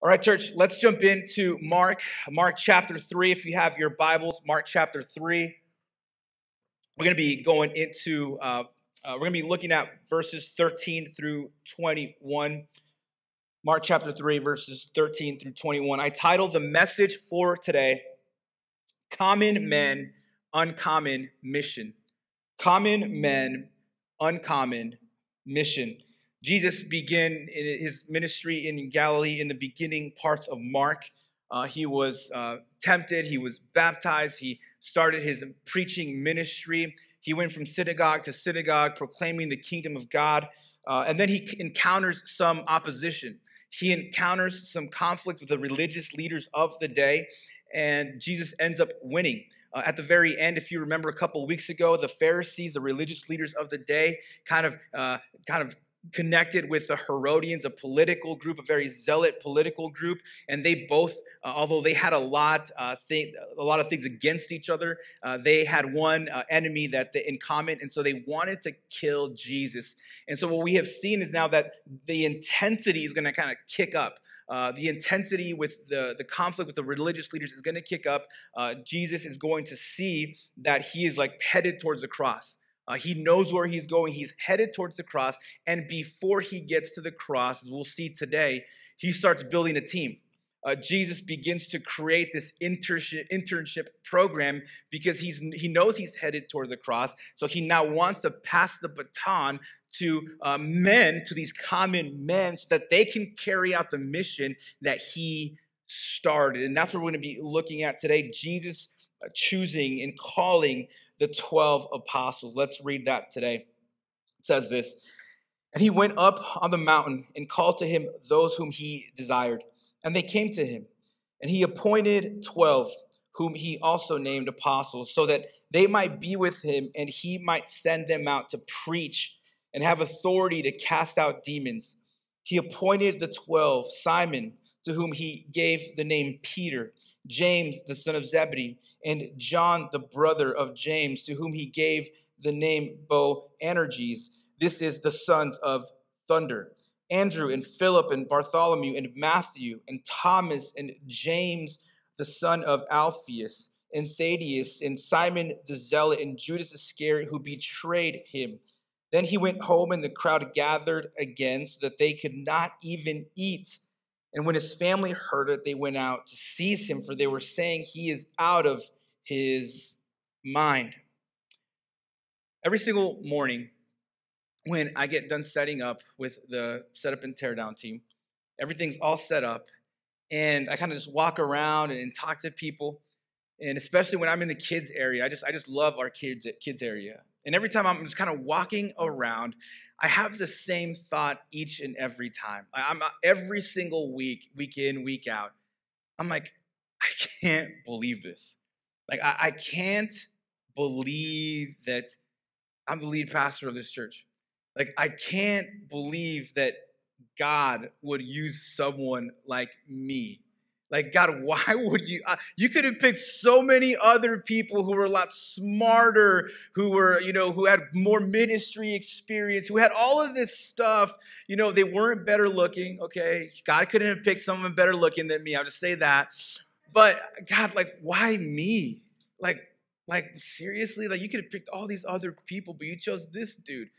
All right, church, let's jump into Mark chapter 3. If you have your Bibles, Mark chapter 3. We're going to be going into, we're going to be looking at verses 13 through 21. Mark chapter 3, verses 13 through 21. I titled the message for today, Common Men, Uncommon Mission. Common Men, Uncommon Mission. Jesus began his ministry in Galilee in the beginning parts of Mark. He was tempted. He was baptized. He started his preaching ministry. He went from synagogue to synagogue, proclaiming the kingdom of God. And then he encounters some opposition. He encounters some conflict with the religious leaders of the day. And Jesus ends up winning. At the very end, if you remember a couple of weeks ago, the Pharisees, the religious leaders of the day, kind of connected with the Herodians, a political group, a very zealot political group, and they both, although they had a lot of things against each other, they had one enemy in common, and so they wanted to kill Jesus. And so what we have seen is now that the intensity is going to kind of kick up. The intensity with the conflict with the religious leaders is going to kick up. Jesus is going to see that he is like headed towards the cross. He knows where he's going. He's headed towards the cross. And before he gets to the cross, as we'll see today, he starts building a team. Jesus begins to create this internship program because he knows he's headed toward the cross. So he now wants to pass the baton to men, to these common men, so that they can carry out the mission that he started. And that's what we're going to be looking at today. Jesus choosing and calling the 12 apostles. Let's read that today. It says this, "And he went up on the mountain and called to him those whom he desired. And they came to him. And he appointed 12, whom he also named apostles, so that they might be with him and he might send them out to preach and have authority to cast out demons. He appointed the 12, Simon, to whom he gave the name Peter, James, the son of Zebedee, and John, the brother of James, to whom he gave the name Boanerges. This is the sons of thunder. Andrew and Philip and Bartholomew and Matthew and Thomas and James, the son of Alphaeus, and Thaddeus and Simon the Zealot and Judas Iscariot, who betrayed him. Then he went home, and the crowd gathered again so that they could not even eat. And when his family heard it, they went out to seize him, for they were saying he is out of his mind." Every single morning when I get done setting up with the setup and teardown team, everything's all set up, and I kind of just walk around and talk to people. And especially when I'm in the kids area, I just love our kids area. And every time I'm just kind of walking around, I have the same thought each and every time. I'm every single week in, week out. I'm like, I can't believe this. Like, I can't believe that I'm the lead pastor of this church. Like, I can't believe that God would use someone like me. Like, God, why would you? You could have picked so many other people who were a lot smarter, who had more ministry experience, who had all of this stuff. They weren't better looking, okay? God couldn't have picked someone better looking than me. I'll just say that. But God, like, why me? Like seriously? Like, you could have picked all these other people, but you chose this dude,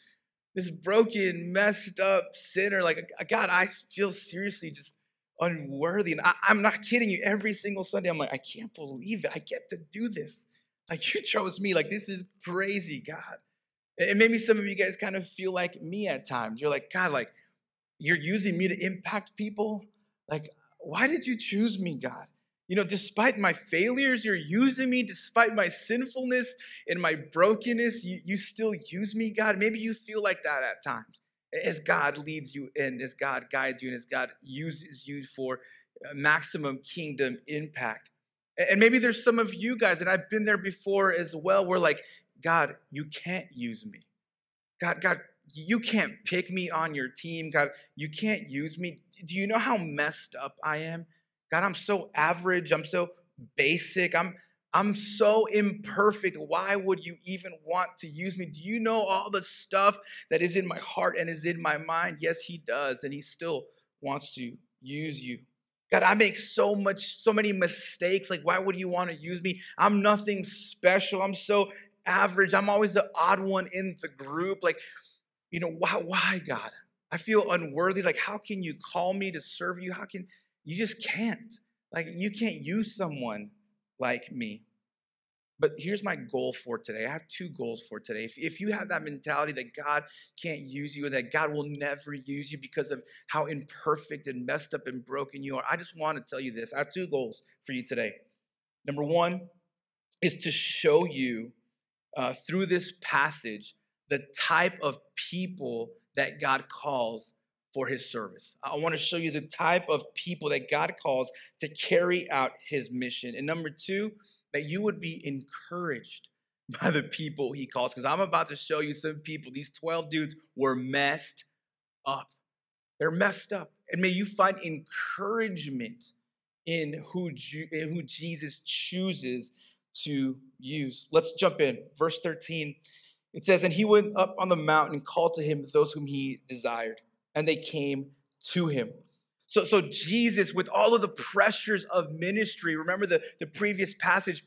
this broken, messed up sinner. Like, God, I feel seriously just unworthy. And I'm not kidding you. Every single Sunday, I'm like, I can't believe it. I get to do this. Like, you chose me. Like, this is crazy, God. And maybe some of you guys kind of feel like me at times. You're like, God, like, you're using me to impact people. Like, why did you choose me, God? Despite my failures, you're using me. Despite my sinfulness and my brokenness, you still use me, God. Maybe you feel like that at times. As God leads you and as God guides you and as God uses you for maximum kingdom impact. And maybe there's some of you guys, and I've been there before as well, where like, God, you can't use me. God, you can't pick me on your team. God, you can't use me. Do you know how messed up I am? God, I'm so average. I'm so basic. I'm so imperfect. Why would you even want to use me? Do you know all the stuff that is in my heart and is in my mind? Yes, he does. And he still wants to use you. God, I make so many mistakes. Like, why would you want to use me? I'm nothing special. I'm so average. I'm always the odd one in the group. Like, why, God? I feel unworthy. Like, how can you call me to serve you? You just can't. Like, you can't use someone like me. But here's my goal for today. I have two goals for today. If you have that mentality that God can't use you and that God will never use you because of how imperfect and messed up and broken you are, I just want to tell you this. I have two goals for you today. Number one is to show you through this passage the type of people that God calls for his service. I want to show you the type of people that God calls to carry out his mission. And number two, that you would be encouraged by the people he calls. Because I'm about to show you some people. These 12 dudes were messed up. They're messed up. And may you find encouragement in who Jesus chooses to use. Let's jump in. Verse 13. It says, and he went up on the mountain and called to him those whom he desired. And they came to him. So Jesus, with all of the pressures of ministry, remember the previous passage,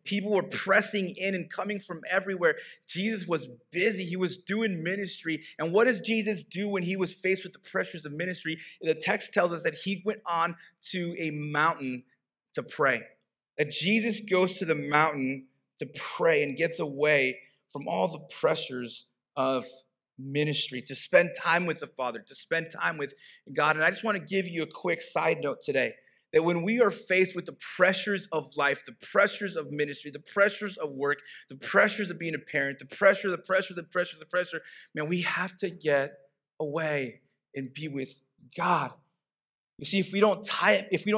people were pressing in and coming from everywhere. Jesus was busy. He was doing ministry. And what does Jesus do when he was faced with the pressures of ministry? The text tells us that he went on to a mountain to pray. That Jesus goes to the mountain to pray and gets away from all the pressures of ministry, to spend time with the Father, to spend time with God. And I just want to give you a quick side note today, that when we are faced with the pressures of life, the pressures of ministry, the pressures of work, the pressures of being a parent, the pressure, man, we have to get away and be with God. You see, if we don't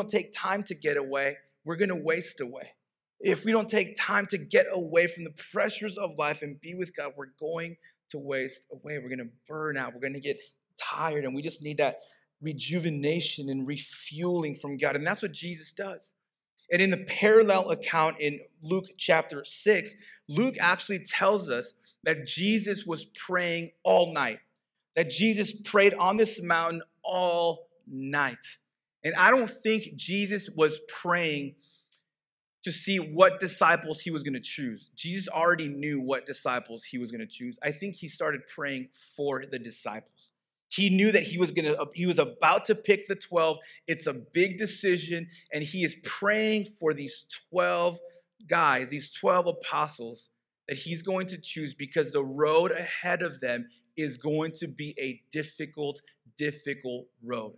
take time to get away, we're going to waste away. If we don't take time to get away from the pressures of life and be with God, we're going to waste away. We're going to burn out. We're going to get tired, and we just need that rejuvenation and refueling from God. And that's what Jesus does. And in the parallel account in Luke chapter 6, Luke actually tells us that Jesus was praying all night, that Jesus prayed on this mountain all night. And I don't think Jesus was praying to see what disciples he was going to choose. Jesus already knew what disciples he was going to choose. I think he started praying for the disciples. He knew that he was about to pick the 12. It's a big decision, and he is praying for these 12 guys, these 12 apostles that he's going to choose, because the road ahead of them is going to be a difficult road.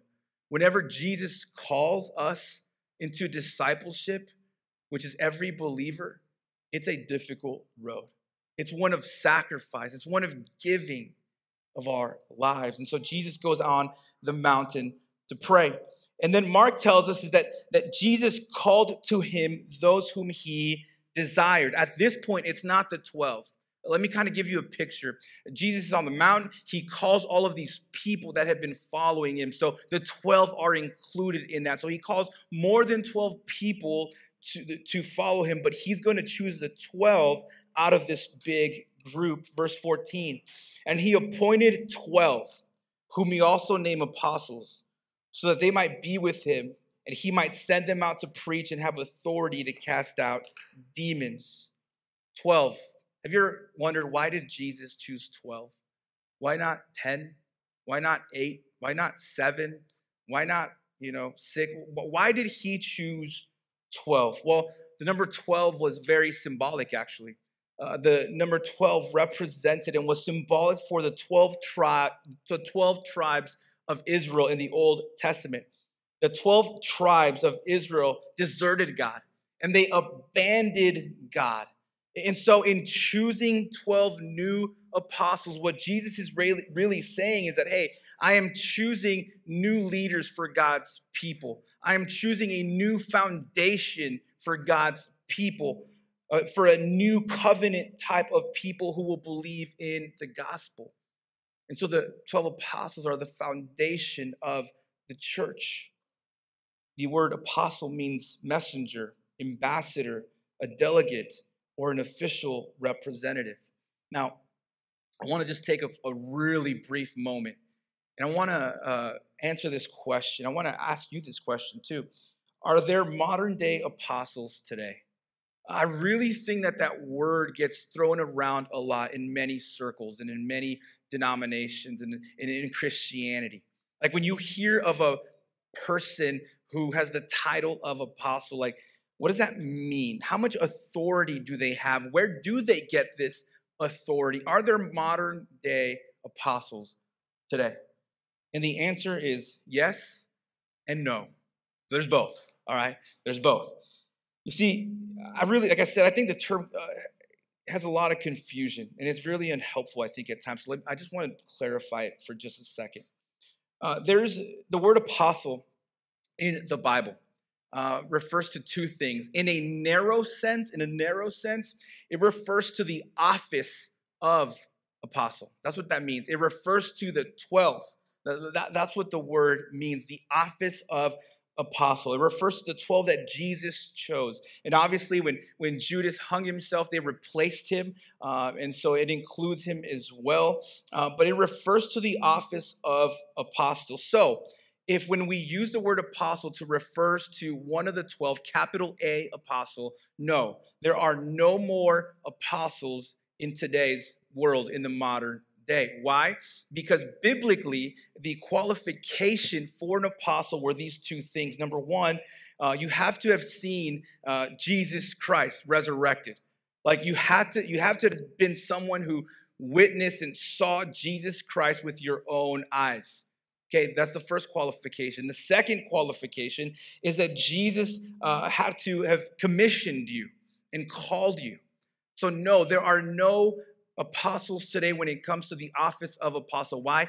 Whenever Jesus calls us into discipleship, which is every believer, it's a difficult road. It's one of sacrifice. It's one of giving of our lives. And so Jesus goes on the mountain to pray. And then Mark tells us is that Jesus called to him those whom he desired. At this point, it's not the 12. Let me kind of give you a picture. Jesus is on the mountain. He calls all of these people that have been following him. So the 12 are included in that. So he calls more than 12 people to follow him, but he's going to choose the 12 out of this big group. Verse 14, and he appointed 12, whom he also named apostles, so that they might be with him, and he might send them out to preach and have authority to cast out demons. 12. Have you ever wondered, why did Jesus choose 12? Why not 10? Why not 8? Why not 7? Why not, 6? Why did he choose 12? Well, the number 12 was very symbolic, actually. The number 12 represented and was symbolic for the 12 tribes of Israel in the Old Testament. The 12 tribes of Israel deserted God, and they abandoned God. And so in choosing 12 new apostles, what Jesus is really saying is that, hey, I am choosing new leaders for God's people. I am choosing a new foundation for God's people, for a new covenant type of people who will believe in the gospel. And so the 12 apostles are the foundation of the church. The word apostle means messenger, ambassador, a delegate, or an official representative. Now, I want to just take a really brief moment And I want to answer this question. I want to ask you this question too. Are there modern day apostles today? I really think that that word gets thrown around a lot in many circles and in many denominations and in Christianity. Like when you hear of a person who has the title of apostle, like what does that mean? How much authority do they have? Where do they get this authority? Are there modern day apostles today? And the answer is yes and no. So there's both, all right? There's both. You see, like I said, I think the term has a lot of confusion, and it's really unhelpful, I think, at times. So I just want to clarify it for just a second. There's the word apostle in the Bible refers to two things. In a narrow sense, it refers to the office of apostle. That's what that means. It refers to the 12. That's what the word means, the office of apostle. It refers to the 12 that Jesus chose. And obviously, when Judas hung himself, they replaced him. And so it includes him as well. But it refers to the office of apostle. So if when we use the word apostle to refers to one of the 12, capital A apostle, no, there are no more apostles in today's world, in the modern day. Why? Because biblically, the qualification for an apostle were these two things. Number one, you have to have seen Jesus Christ resurrected. Like you have to have been someone who witnessed and saw Jesus Christ with your own eyes. Okay, that's the first qualification. The second qualification is that Jesus had to have commissioned you and called you. So no, there are no apostles today when it comes to the office of apostle. Why?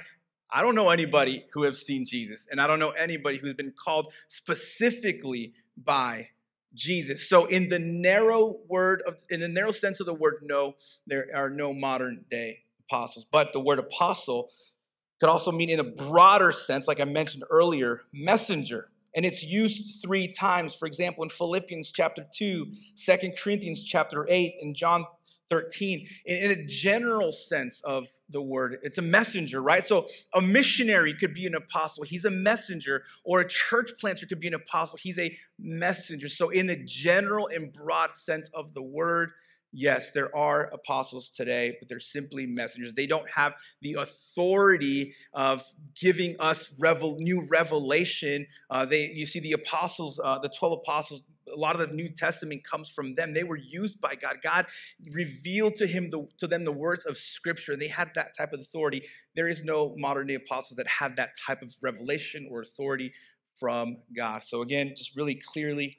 I don't know anybody who has seen Jesus, and I don't know anybody who's been called specifically by Jesus. So in the narrow sense of the word, no, there are no modern day apostles. But the word apostle could also mean in a broader sense, like I mentioned earlier, messenger. And it's used 3 times. For example, in Philippians chapter 2, 2 Corinthians chapter 8, and John 13, in a general sense of the word, it's a messenger, right? So a missionary could be an apostle. He's a messenger. Or a church planter could be an apostle. He's a messenger. So in the general and broad sense of the word, yes, there are apostles today, but they're simply messengers. They don't have the authority of giving us new revelation. You see the apostles, the 12 apostles, a lot of the New Testament comes from them. They were used by God. God revealed to them the words of Scripture, and they had that type of authority. There is no modern day apostles that have that type of revelation or authority from God. So again, just really clearly,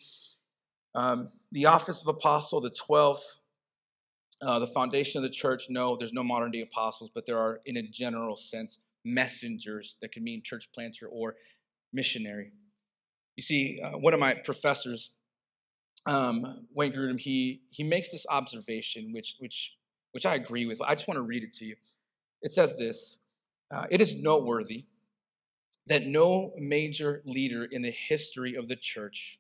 the office of apostle, the 12, the foundation of the church, no, there's no modern day apostles, but there are, in a general sense, messengers that can mean church planter or missionary. You see, one of my professors, Wayne Grudem, he makes this observation, which I agree with. I just want to read it to you. It says this: it is noteworthy that no major leader in the history of the church,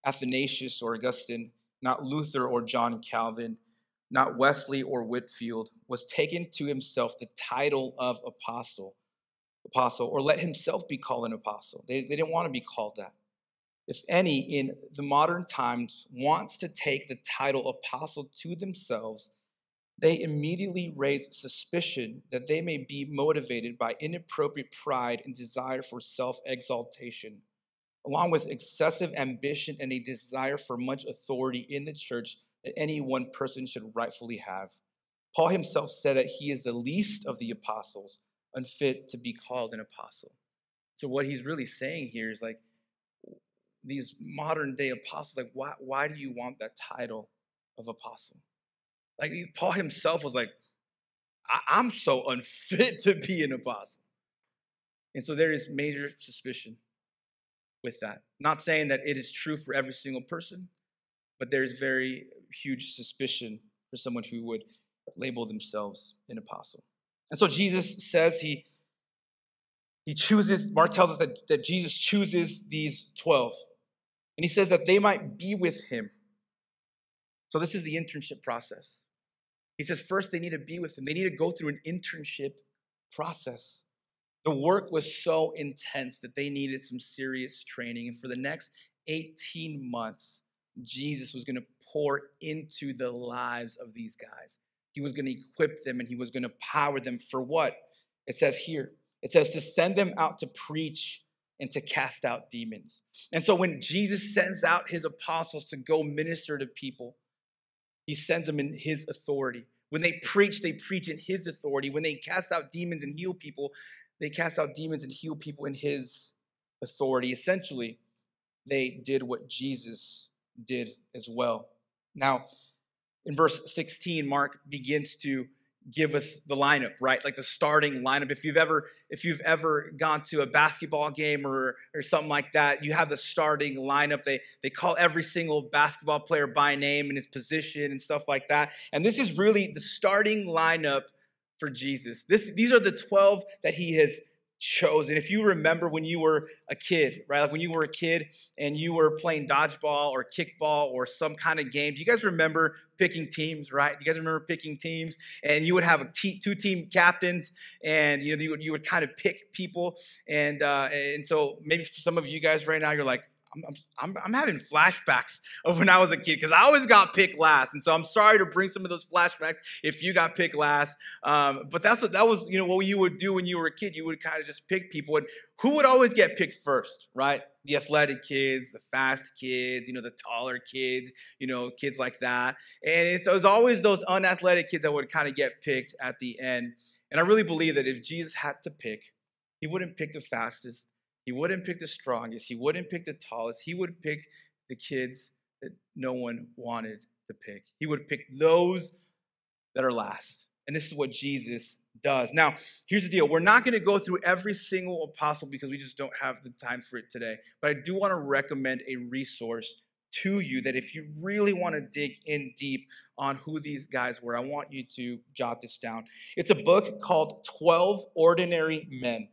Athanasius or Augustine, not Luther or John Calvin, not Wesley or Whitefield, was taken to himself the title of apostle, or let himself be called an apostle. They didn't want to be called that. If any in the modern times wants to take the title apostle to themselves, they immediately raise suspicion that they may be motivated by inappropriate pride and desire for self-exaltation, along with excessive ambition and a desire for much authority in the church that any one person should rightfully have. Paul himself said that he is the least of the apostles, unfit to be called an apostle. So what he's really saying here is like, these modern day apostles, like, why do you want that title of apostle? Like Paul himself was like, I'm so unfit to be an apostle. And so there is major suspicion with that. Not saying that it is true for every single person, but there's very huge suspicion for someone who would label themselves an apostle. And so Jesus says he chooses, Mark tells us that Jesus chooses these 12. And he says that they might be with him. So this is the internship process. He says first they need to be with him. They need to go through an internship process. The work was so intense that they needed some serious training. And for the next 18 months, Jesus was going to pour into the lives of these guys. He was going to equip them and he was going to power them for what? It says here, it says to send them out to preach and to cast out demons. And so when Jesus sends out his apostles to go minister to people, he sends them in his authority. When they preach in his authority. When they cast out demons and heal people, they cast out demons and heal people in his authority. Essentially, they did what Jesus did as well. Now, in verse 16, Mark begins to give us the lineup, right? Like the starting lineup. If you've ever gone to a basketball game or something like that, you have the starting lineup. They call every single basketball player by name and his position and stuff like that. And this is really the starting lineup for Jesus. These are the 12 that he has chosen. If you remember when you were a kid, right? Like when you were a kid and you were playing dodgeball or kickball or some kind of game, do you guys remember picking teams, right? You guys remember picking teams, and you would have two team captains, and you would kind of pick people, and so maybe for some of you guys right now, you're like, I'm having flashbacks of when I was a kid because I always got picked last, and so I'm sorry to bring some of those flashbacks if you got picked last. But that was what you would do when you were a kid. You would kind of just pick people, and who would always get picked first, right? The athletic kids, the fast kids, the taller kids, kids like that. And it was always those unathletic kids that would kind of get picked at the end. And I really believe that if Jesus had to pick, he wouldn't pick the fastest. He wouldn't pick the strongest. He wouldn't pick the tallest. He would pick the kids that no one wanted to pick. He would pick those that are last. And this is what Jesus does. Now, here's the deal. We're not going to go through every single apostle because we just don't have the time for it today. But I do want to recommend a resource to you that if you really want to dig in deep on who these guys were, I want you to jot this down. It's a book called 12 Ordinary Men.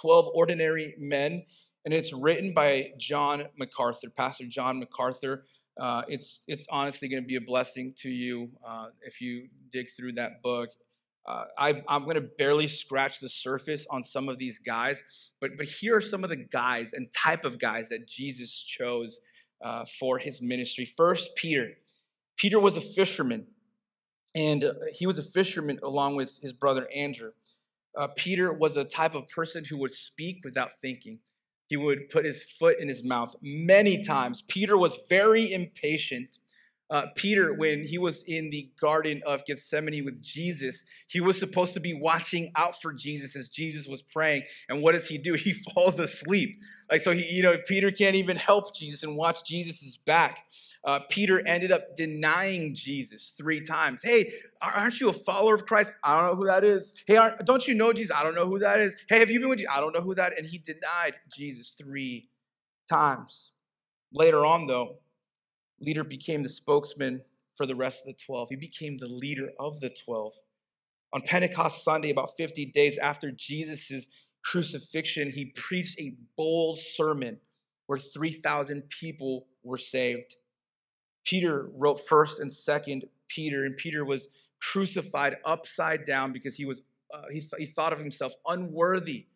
12 Ordinary Men, and it's written by John MacArthur, Pastor John MacArthur. It's honestly going to be a blessing to you if you dig through that book. I'm going to barely scratch the surface on some of these guys, but here are some of the guys and type of guys that Jesus chose for his ministry. First, Peter. Peter was a fisherman, and he was a fisherman along with his brother Andrew. Peter was a type of person who would speak without thinking. He would put his foot in his mouth many times. Peter was very impatient. Peter, when he was in the Garden of Gethsemane with Jesus, he was supposed to be watching out for Jesus as Jesus was praying. And what does he do? He falls asleep. So Peter can't even help Jesus and watch Jesus' back. Peter ended up denying Jesus 3 times. Hey, aren't you a follower of Christ? I don't know who that is. Hey, don't you know Jesus? I don't know who that is. Hey, have you been with Jesus? I don't know who that is. And he denied Jesus 3 times. Later on, though, Peter became the spokesman for the rest of the 12. He became the leader of the 12. On Pentecost Sunday, about 50 days after Jesus' crucifixion, he preached a bold sermon where 3,000 people were saved. Peter wrote 1st and 2nd Peter, and Peter was crucified upside down because he thought of himself unworthy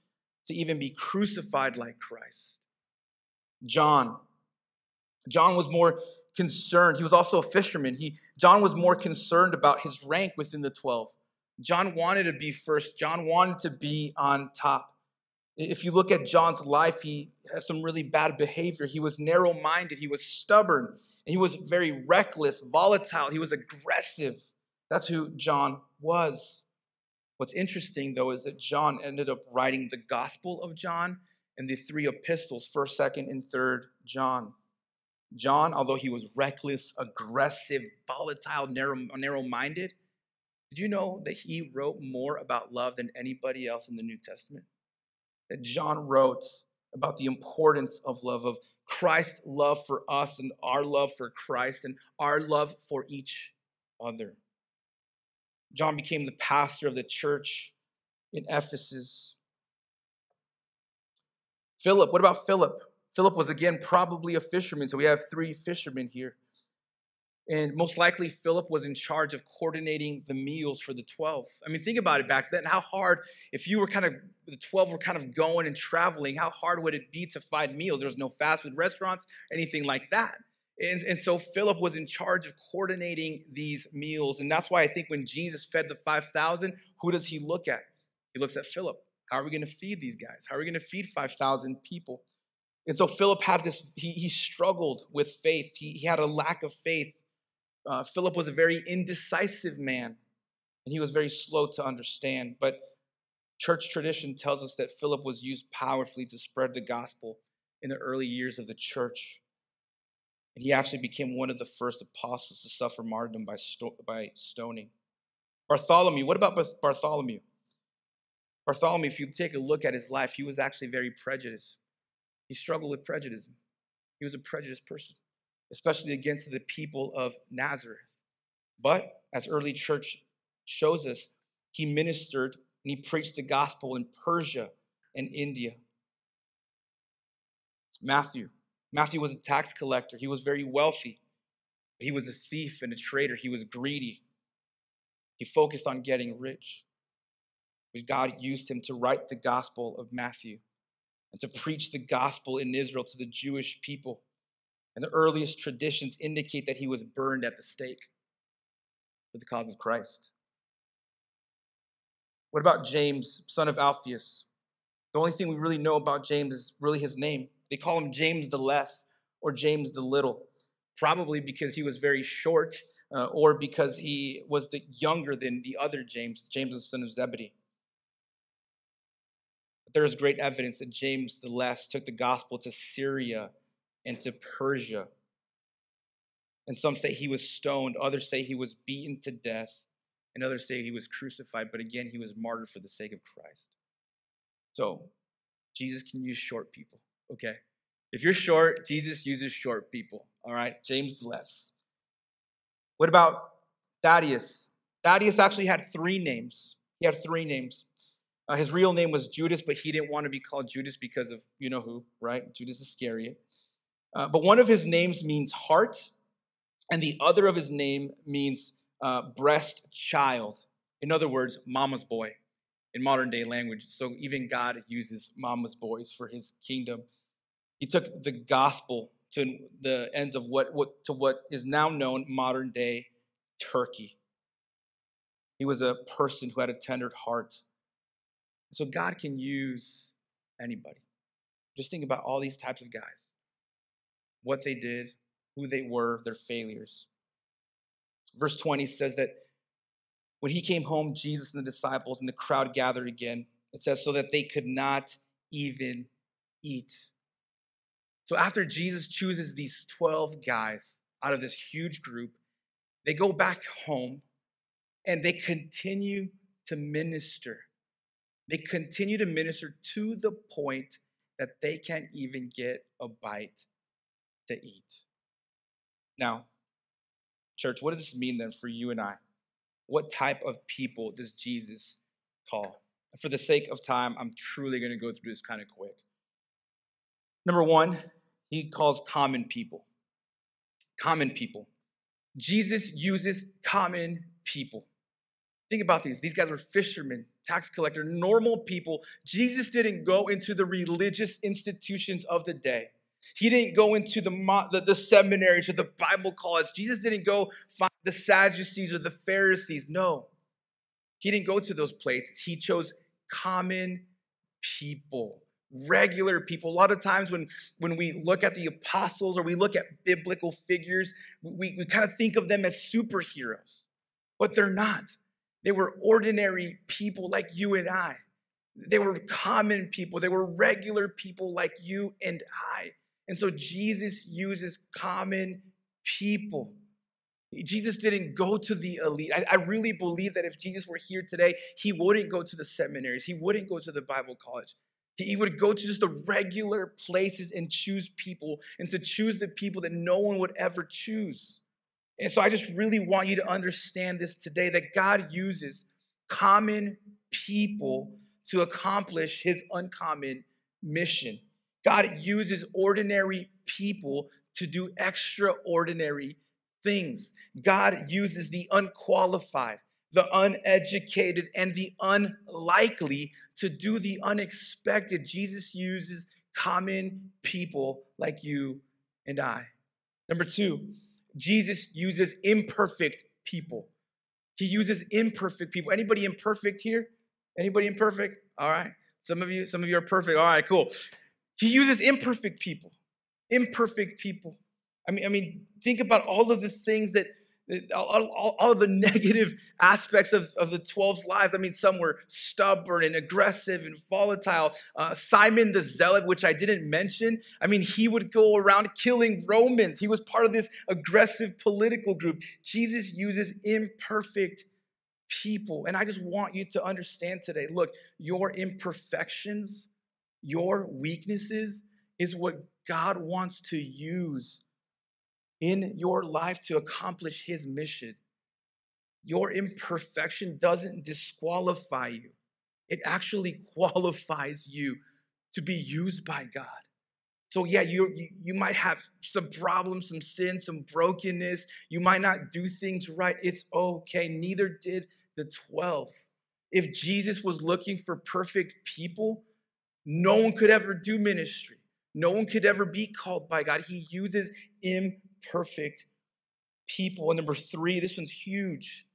to even be crucified like Christ. John was more concerned. He was also a fisherman. John was more concerned about his rank within the 12. John wanted to be first. John wanted to be on top. If you look at John's life, he has some really bad behavior. He was narrow-minded. He was stubborn. And he was very reckless, volatile. He was aggressive. That's who John was. What's interesting, though, is that John ended up writing the Gospel of John and the 3 epistles, 1st, 2nd, and 3rd John. John, although he was reckless, aggressive, volatile, narrow-minded, did you know that he wrote more about love than anybody else in the New Testament? That John wrote about the importance of love, of Christ's love for us and our love for Christ and our love for each other. John became the pastor of the church in Ephesus. Philip, what about Philip? Philip was, again, probably a fisherman, so we have 3 fishermen here. And most likely, Philip was in charge of coordinating the meals for the 12. I mean, think about it back then. How hard, if you were the 12 were kind of going and traveling, how hard would it be to find meals? There was no fast food restaurants, anything like that. And so Philip was in charge of coordinating these meals. And that's why I think when Jesus fed the 5,000, who does he look at? He looks at Philip. How are we going to feed these guys? How are we going to feed 5,000 people? And so Philip had this, he struggled with faith. He had a lack of faith. Philip was a very indecisive man, and he was very slow to understand. But church tradition tells us that Philip was used powerfully to spread the gospel in the early years of the church. And he actually became one of the first apostles to suffer martyrdom by stoning. Bartholomew, what about Bartholomew? Bartholomew, if you take a look at his life, he was actually very prejudiced. He struggled with prejudice. He was a prejudiced person, especially against the people of Nazareth. But as early church shows us, he ministered and he preached the gospel in Persia and India. Matthew was a tax collector. He was very wealthy. He was a thief and a traitor. He was greedy. He focused on getting rich. But God used him to write the gospel of Matthew and to preach the gospel in Israel to the Jewish people. And the earliest traditions indicate that he was burned at the stake for the cause of Christ. What about James, son of Alphaeus? The only thing we really know about James is really his name. They call him James the Less or James the Little, probably because he was very short or because he was younger than the other James, James the son of Zebedee. But there is great evidence that James the Less took the gospel to Syria and to Persia. And some say he was stoned, others say he was beaten to death, and others say he was crucified, but again, he was martyred for the sake of Christ. So, Jesus can use short people, okay? If you're short, Jesus uses short people, all right? James the Less. What about Thaddeus? Thaddeus actually had 3 names. He had 3 names. His real name was Judas, but he didn't want to be called Judas because of you-know-who, right? Judas Iscariot. But one of his names means heart, and the other of his name means breast child. In other words, mama's boy in modern day language. So even God uses mama's boys for his kingdom. He took the gospel to the ends of what is now known modern day Turkey. He was a person who had a tender heart. So God can use anybody. Just think about all these types of guys. What they did, who they were, their failures. Verse 20 says that when he came home, Jesus and the disciples and the crowd gathered again. It says so that they could not even eat. So after Jesus chooses these 12 guys out of this huge group, they go back home and they continue to minister. They continue to minister to the point that they can't even get a bite to eat. Now, church, what does this mean then for you and I? What type of people does Jesus call? And for the sake of time, I'm truly going to go through this kind of quick. Number 1, he calls common people. Common people. Jesus uses common people. Think about these. These guys were fishermen, tax collector, normal people. Jesus didn't go into the religious institutions of the day. He didn't go into the seminaries or the Bible college. Jesus didn't go find the Sadducees or the Pharisees. No, he didn't go to those places. He chose common people, regular people. A lot of times when we look at the apostles or we look at biblical figures, we kind of think of them as superheroes, but they're not. They were ordinary people like you and I. They were common people. They were regular people like you and I. And so Jesus uses common people. Jesus didn't go to the elite. I really believe that if Jesus were here today, he wouldn't go to the seminaries. He wouldn't go to the Bible college. He would go to just the regular places and choose people and to choose the people that no one would ever choose. And so I just really want you to understand this today, that God uses common people to accomplish his uncommon mission. God uses ordinary people to do extraordinary things. God uses the unqualified, the uneducated, and the unlikely to do the unexpected. Jesus uses common people like you and I. Number two, Jesus uses imperfect people. He uses imperfect people. Anybody imperfect here? Anybody imperfect? All right. Some of you are perfect. All right, cool. He uses imperfect people. Imperfect people. I mean, think about all of the things all of the negative aspects of the 12's lives. I mean, some were stubborn and aggressive and volatile. Simon the Zealot, which I didn't mention, I mean, he would go around killing Romans. He was part of this aggressive political group. Jesus uses imperfect people. And I just want you to understand today, look, your imperfections, your weaknesses is what God wants to use in your life to accomplish his mission. Your imperfection doesn't disqualify you. It actually qualifies you to be used by God. So yeah, you might have some problems, some sin, some brokenness. You might not do things right. It's okay. Neither did the 12. If Jesus was looking for perfect people, no one could ever do ministry. No one could ever be called by God. He uses imperfect people. And number three, this one's huge.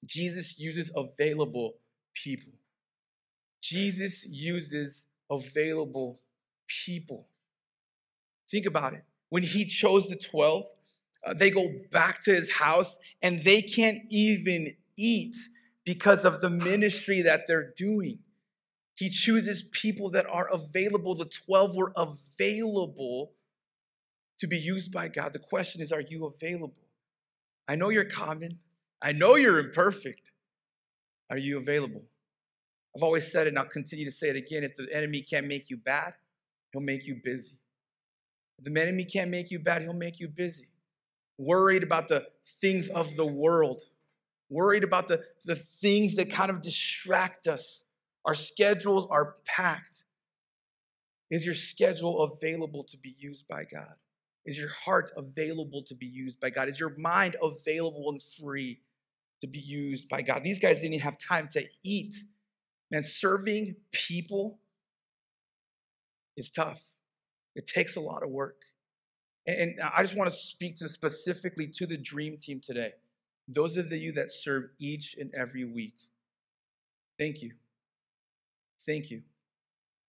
Jesus uses available people. Jesus uses available people. Think about it. When he chose the 12, they go back to his house and they can't even eat because of the ministry that they're doing. He chooses people that are available. The 12 were available to be used by God. The question is, are you available? I know you're common. I know you're imperfect. Are you available? I've always said it, and I'll continue to say it again. If the enemy can't make you bad, he'll make you busy. If the enemy can't make you bad, he'll make you busy. Worried about the things of the world. Worried about the things that kind of distract us. Our schedules are packed. Is your schedule available to be used by God? Is your heart available to be used by God? Is your mind available and free to be used by God? These guys didn't even have time to eat. Man, serving people is tough. It takes a lot of work. And I just want to speak specifically to the dream team today. Those of you that serve each and every week, thank you. Thank you.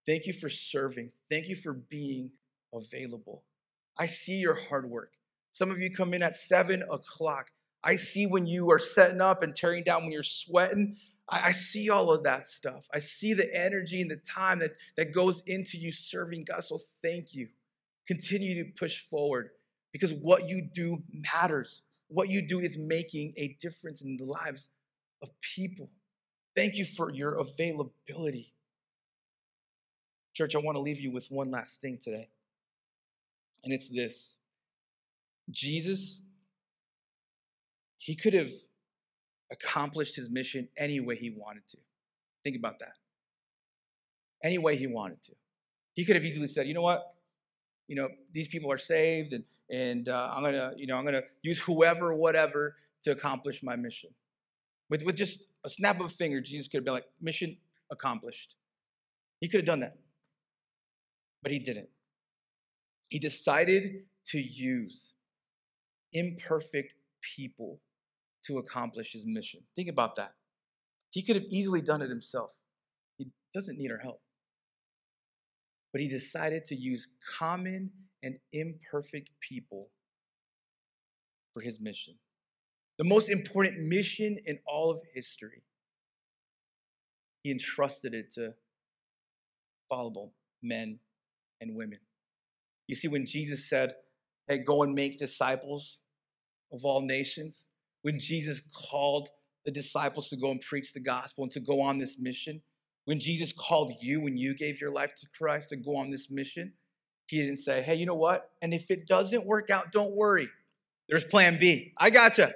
Thank you for serving. Thank you for being available. I see your hard work. Some of you come in at 7 o'clock. I see when you are setting up and tearing down, when you're sweating. I see all of that stuff. I see the energy and the time that goes into you serving God. So thank you. Continue to push forward because what you do matters. What you do is making a difference in the lives of people. Thank you for your availability. Church, I want to leave you with one last thing today. And it's this. Jesus, he could have accomplished his mission any way he wanted to. Think about that. Any way he wanted to. He could have easily said, you know what? These people are saved and I'm gonna use whoever, whatever to accomplish my mission. With just a snap of a finger, Jesus could have been like, mission accomplished. He could have done that. But he didn't. He decided to use imperfect people to accomplish his mission. Think about that. He could have easily done it himself. He doesn't need our help. But he decided to use common and imperfect people for his mission. The most important mission in all of history. He entrusted it to fallible men and women. You see, when Jesus said, hey, go and make disciples of all nations, when Jesus called the disciples to go and preach the gospel and to go on this mission, when Jesus called you when you gave your life to Christ to go on this mission, he didn't say, hey, you know what? And if it doesn't work out, don't worry. There's plan B. I gotcha.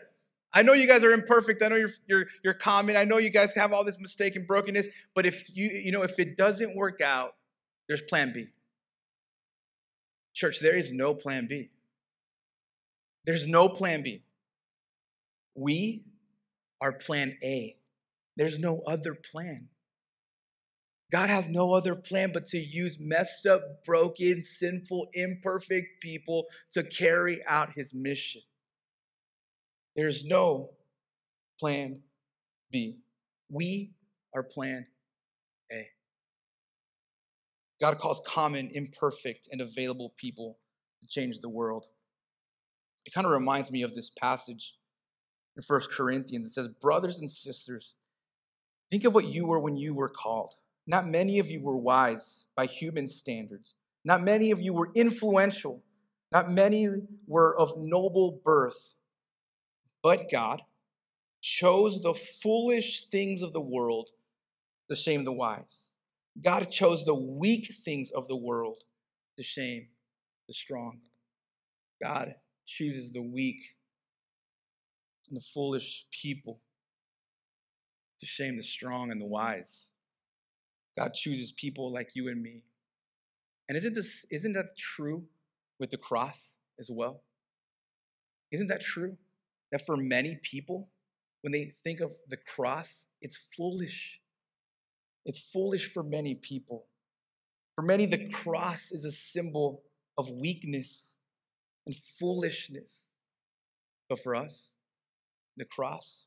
I know you guys are imperfect. I know you're common. I know you guys have all this mistake and brokenness. But if if it doesn't work out, there's plan B. Church, there is no plan B. There's no plan B. We are plan A. There's no other plan. God has no other plan but to use messed up, broken, sinful, imperfect people to carry out his mission. There's no plan B. We are plan A. God calls common, imperfect, and available people to change the world. It kind of reminds me of this passage in 1 Corinthians. It says, brothers and sisters, think of what you were when you were called. Not many of you were wise by human standards. Not many of you were influential. Not many were of noble birth. But God chose the foolish things of the world to shame the wise. God chose the weak things of the world to shame the strong. God chooses the weak and the foolish people to shame the strong and the wise. God chooses people like you and me. And isn't that true with the cross as well? Isn't that true? That for many people, when they think of the cross, it's foolish. It's foolish for many people. For many, the cross is a symbol of weakness and foolishness. But for us, the cross,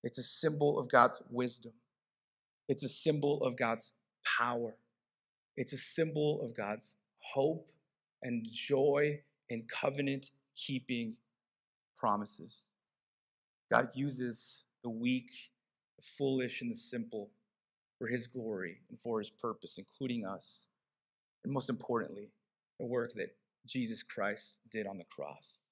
it's a symbol of God's wisdom. It's a symbol of God's power. It's a symbol of God's hope and joy and covenant-keeping promises. God uses the weak, the foolish, and the simple for his glory and for his purpose, including us. And most importantly, the work that Jesus Christ did on the cross.